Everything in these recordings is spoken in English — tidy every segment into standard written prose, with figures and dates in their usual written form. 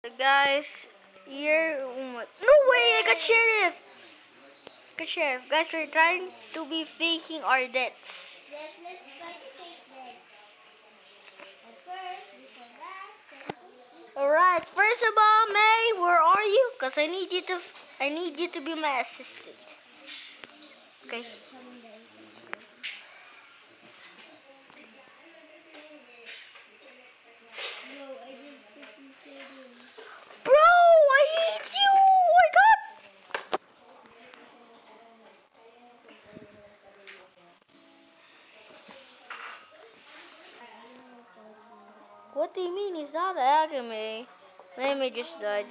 Guys, here. No way! I got sheriff! Got sheriff. Guys, we're trying to be faking our debts. Yes, let's try to take this. But first, before that, Alright, first of all, May, where are you? Because I need you to be my assistant. Okay. no, I didn't freaking kill him. Bro, I hate you! I got... What do you mean he's not agging me? May just died.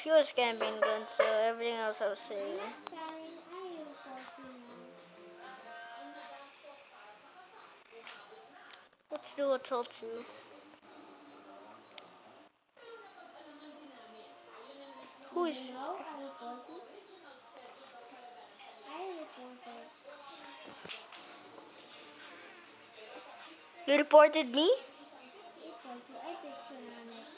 She was camping guns, so everything else I was saying. Let's do a till 2. Who is... No, I reported. You reported me? I picture on it.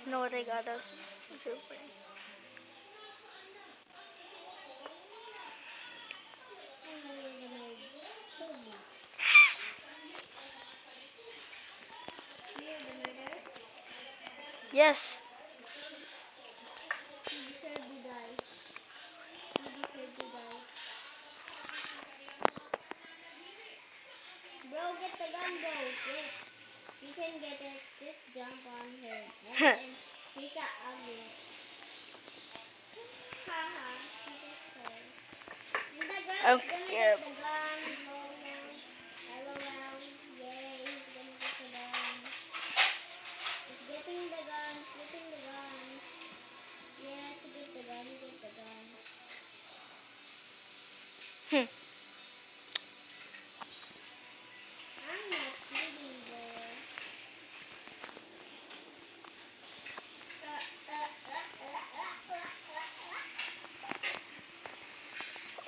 No, what I got us. Yes. You deserve to die. You deserve to die. Bro, get the gun, bro. Wait. You can get it. Just jump on him. And then he's a ugly. Haha. The girl I'm is gonna scared. get the gun. LOL. Yay. He's gonna get the gun. He's getting the gun. He's getting the gun. Yes, get the gun. Get the gun. I'm not kidding, bro.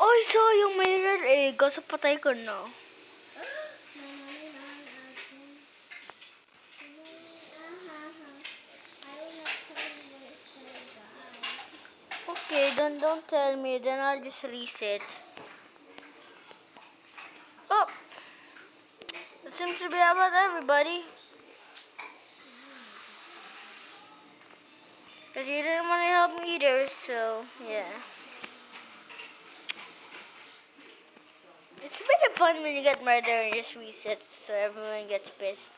Oh, I saw yung mirror eh. Kaso patay ko na. Okay, don't tell me. Then I'll just reset. Oh! It seems to be about everybody. Because you didn't want to help me either, so yeah. It's a bit of fun when you get murdered and just reset so everyone gets pissed.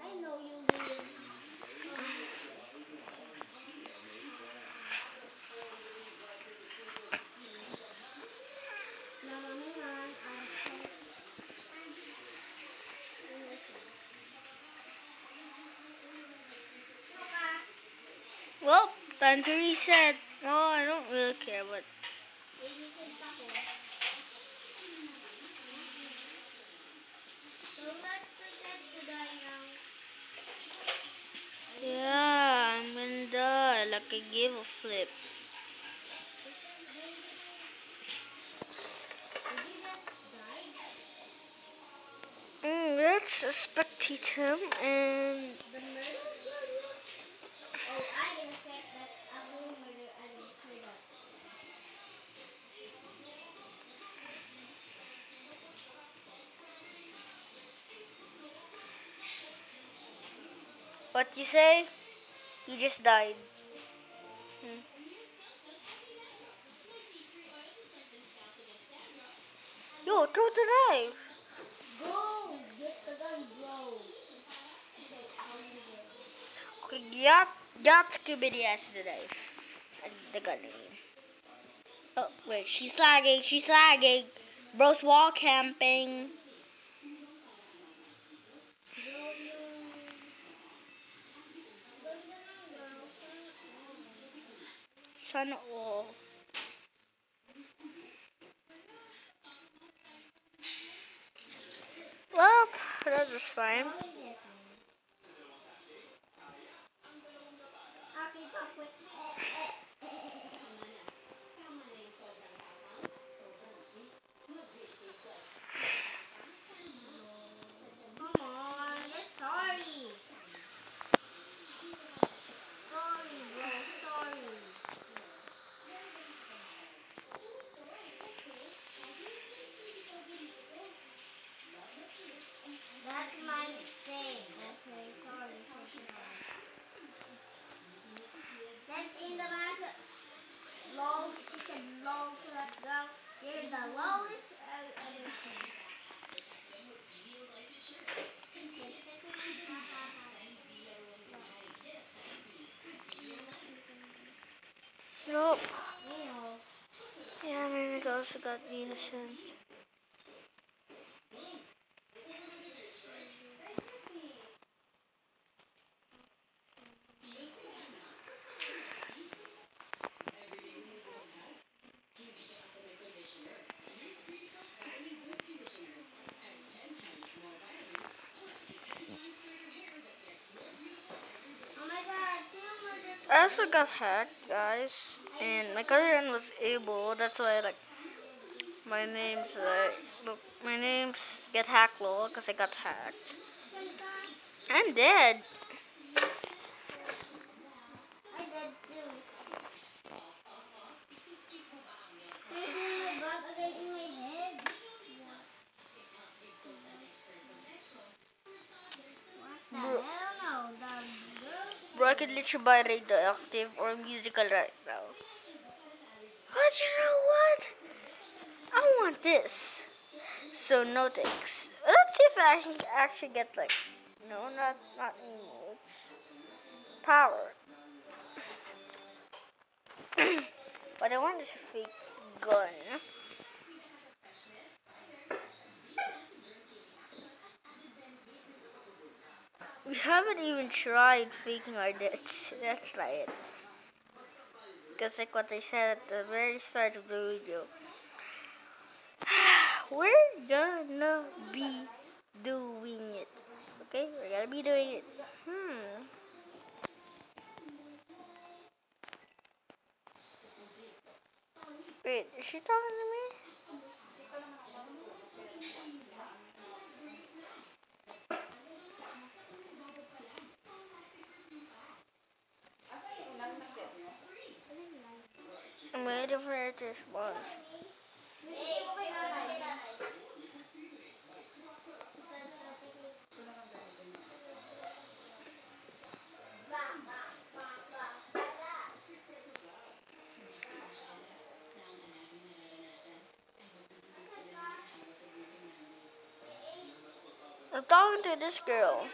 I know you will. Well, time to reset. No, I don't really care, but... Yeah, I'm gonna die like I gave a flip. Let's spectate him and... What you say? You just died. Yo, throw the knife. Go! Get the gun, bro. Okay, got Skibidi ass the knife. the gun again. Oh, wait, she's lagging. She's lagging. Bro's wall camping. Sana all. Well, that was fine. Come on, just sorry. Sorry, bro, sorry. That's my mistake. Okay, sorry, sorry. That's in the matter. Low, it's a low to that girl. Here's the lowest everything. Nope. You know. Yeah, maybe it also got me innocent. Oh my god, I also got hacked, guys, and my cousin was able. That's why, like, my name's get hacked lol, cause I got hacked. I'm dead. I did too. There's a bug again in my head. What the hell no? The girl. Bro, I could literally buy radioactive or musical right now. But you know what? I want this. So no thanks. Let's see if I can actually get like, no, not emotes. Power. But I want this fake gun. We haven't even tried faking our deaths. Let's try it. Because like what I said at the very start of the video, we're gonna be doing it. Okay? We're gonna be doing it. Wait, is she talking to me? I'm waiting for her to respond. I'm talking to this girl.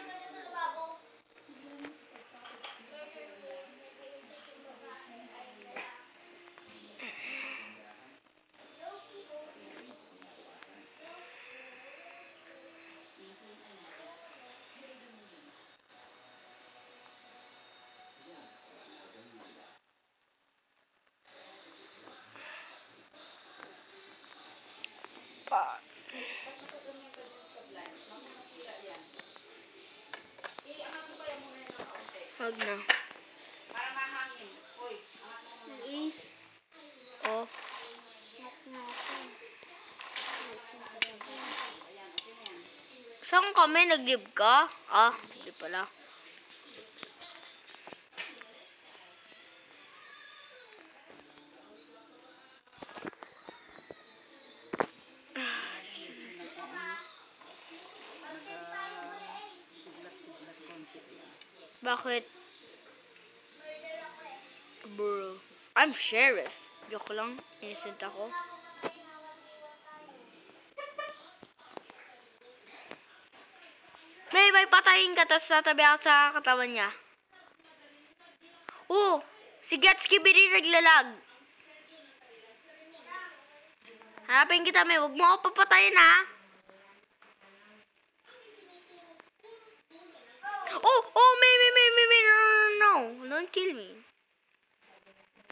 Huwag na. Is. Oh. Saan kami? Nag-live ka? Ah, hindi pala. Bakit? Bro. I'm sheriff. Joke lang. Innocent ako. May patayin ka tapos tatabi ako sa katawan niya. Oh! Si Getskibidi naglalag. Hanapin kita, May. Huwag mo ako papatayin, ha? Oh, May. No. Don't kill me.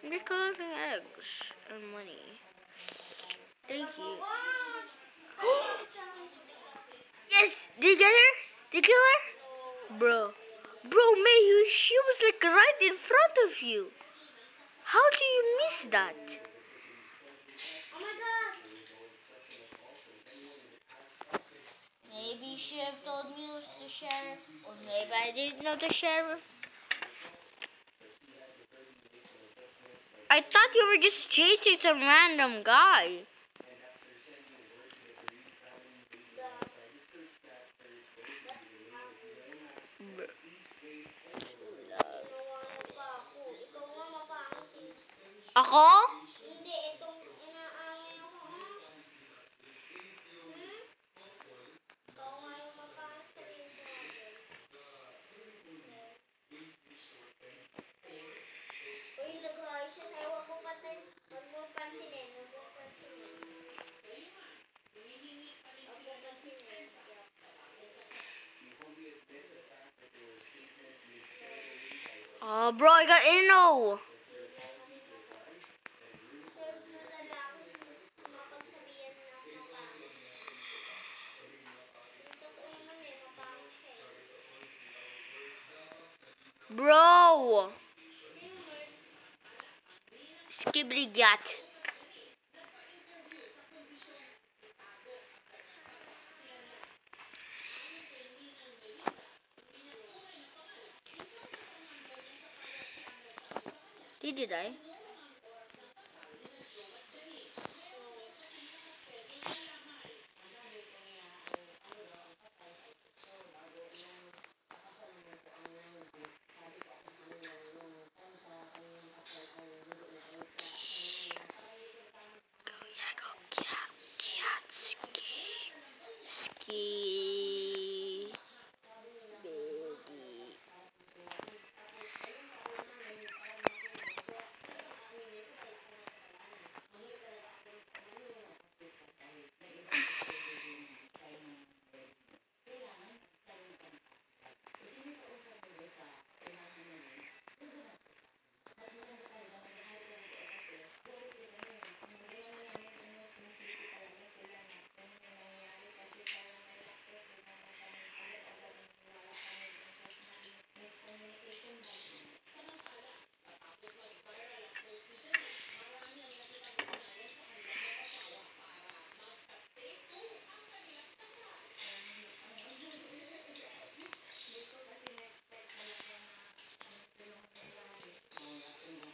You're collecting eggs and money. Thank you. Yes! Did you get her? Did you kill her? Bro, May, she was like right in front of you. How do you miss that? Oh my god! Maybe she have told me it was the sheriff. Or maybe I didn't know the sheriff. I thought you were just chasing some random guy. Ako? Hindi, itong inaangin ako. Ikaw nga yung mapangit sa rito. Uy, nag-hi siya sa'yo. Huwag mo pansinin. Huwag mo pansinin. Oh, bro, I got Inno. Bro. Skibrigat. Did I?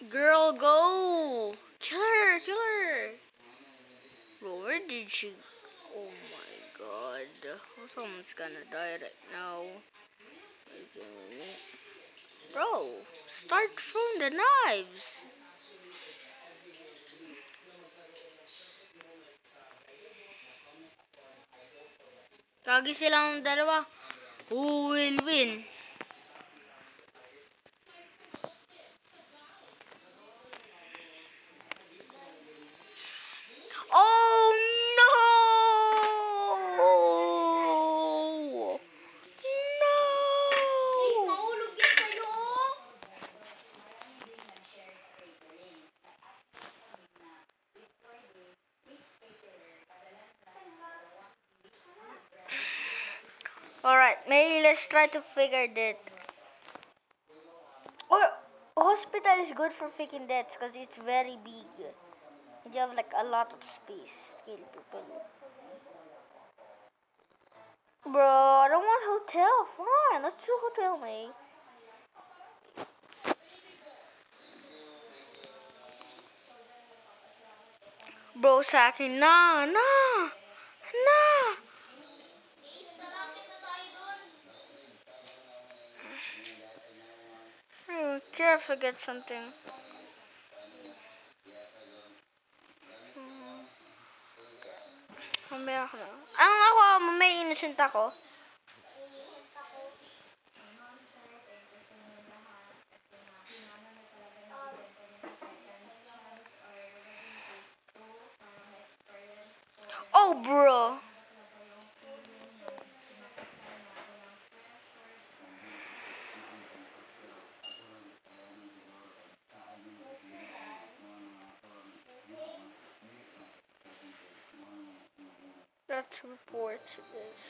Girl, go! Kill her! Bro, where did she... Oh my god. Someone's gonna die right now. Bro, start throwing the knives! Kagi silang dalawa. Who will win? Oh no! No! Mahulog yan sa'yo. Alright, maybe let's try to figure that. Or hospital is good for faking deaths because it's very big. And you have like a lot of space to kill people. Bro, I don't want hotel. Fine, let's do hotel, mate. Bro, sa akin na. I forget something. Mamaya ako na. Mamaya innocent ako. No, bro. Let's report this.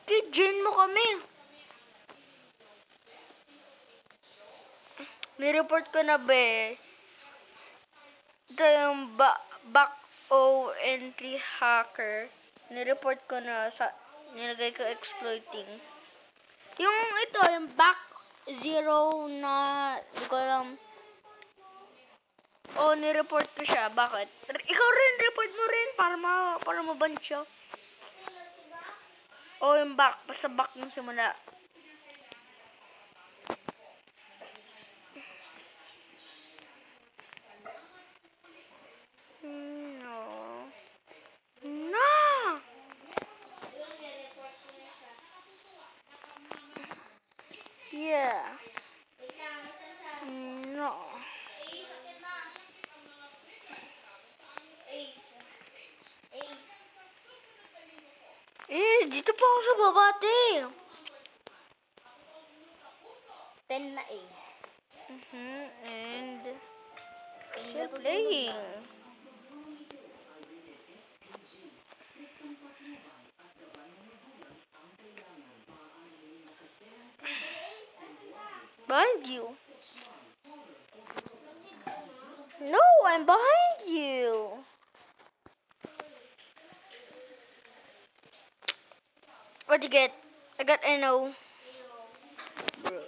Kidjin mo kami. Nireport ko na ba? Ito yung back O entry hacker. Nireport ko na sa nilagay ko exploiting. Yung ito, yung back 0 na di ko alam. Oh, nireport ko siya. Bakit? Ikaw rin, report mo rin para maban siya. Oh, yung back. Basta back yung simula. No. No! Yeah. No. Dito pa ako sa babate. 10 na A. And still playing. Behind you. No, I'm behind you. What'd you get? I got NO. Bro.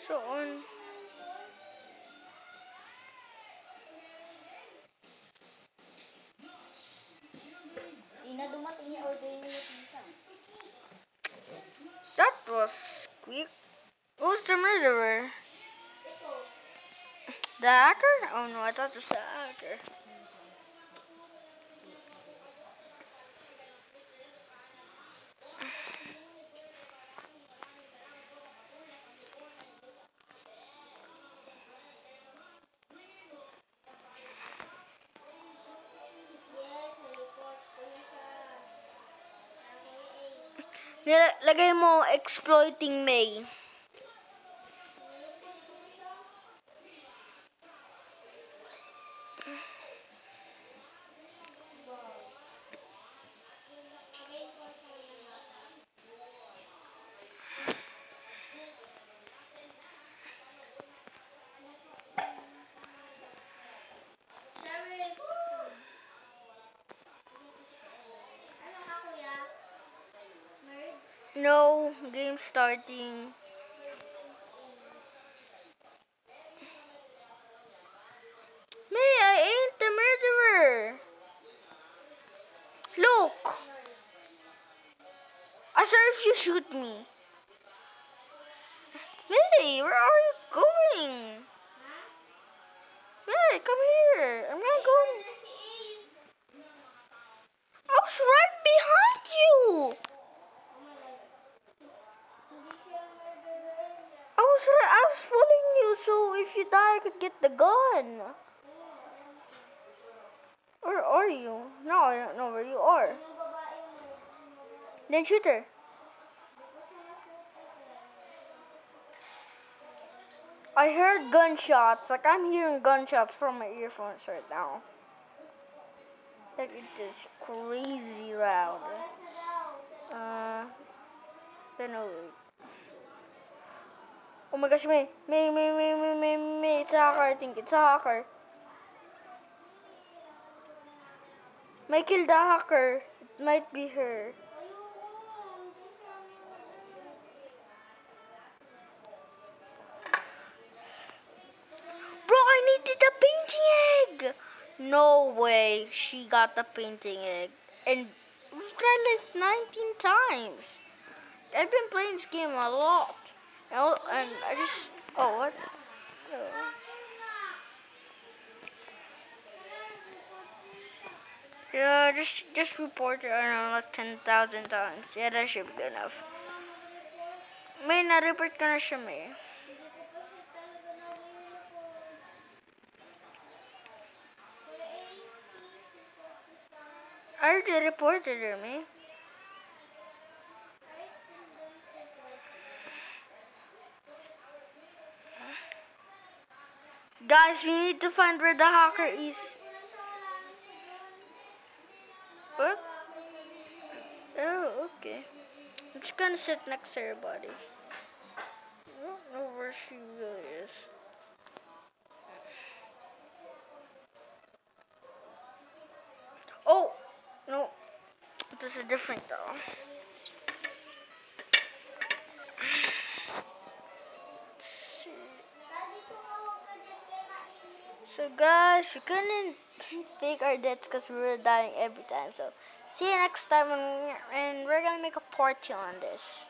So on. Ina, dumating yung order niyo pizza. That was quick. Who's the murderer? The hacker? Oh no, I thought it was the hacker. Lagay mo exploiting May. No, game starting. May, I ain't the murderer. Look. I swear if you shoot me. May, where are you going? May, come here. I'm not going. I was right behind you. I was following you, so if you die, I could get the gun. Where are you? No, I don't know where you are. Then shoot her. I heard gunshots. Like, I'm hearing gunshots from my earphones right now. Like, it is crazy loud. Then oh my gosh, May, it's a hacker, I think, it's a hacker. May killed the hacker, it might be her. Bro, I needed a painting egg! No way she got the painting egg. And we've tried like 19 times. I've been playing this game a lot. And I just... Oh, what? Oh. Yeah, just report it around like 10,000 times. Yeah, that should be good enough. May na-report ka na siya, May. I already reported her, May. Guys, we need to find where the hacker is. What? Oh, okay. I'm just gonna sit next to her body. I don't know where she really is. Oh! No. It was a different doll. So guys, we couldn't fake our deaths because we were dying every time. So see you next time and we're gonna make a part 2 on this.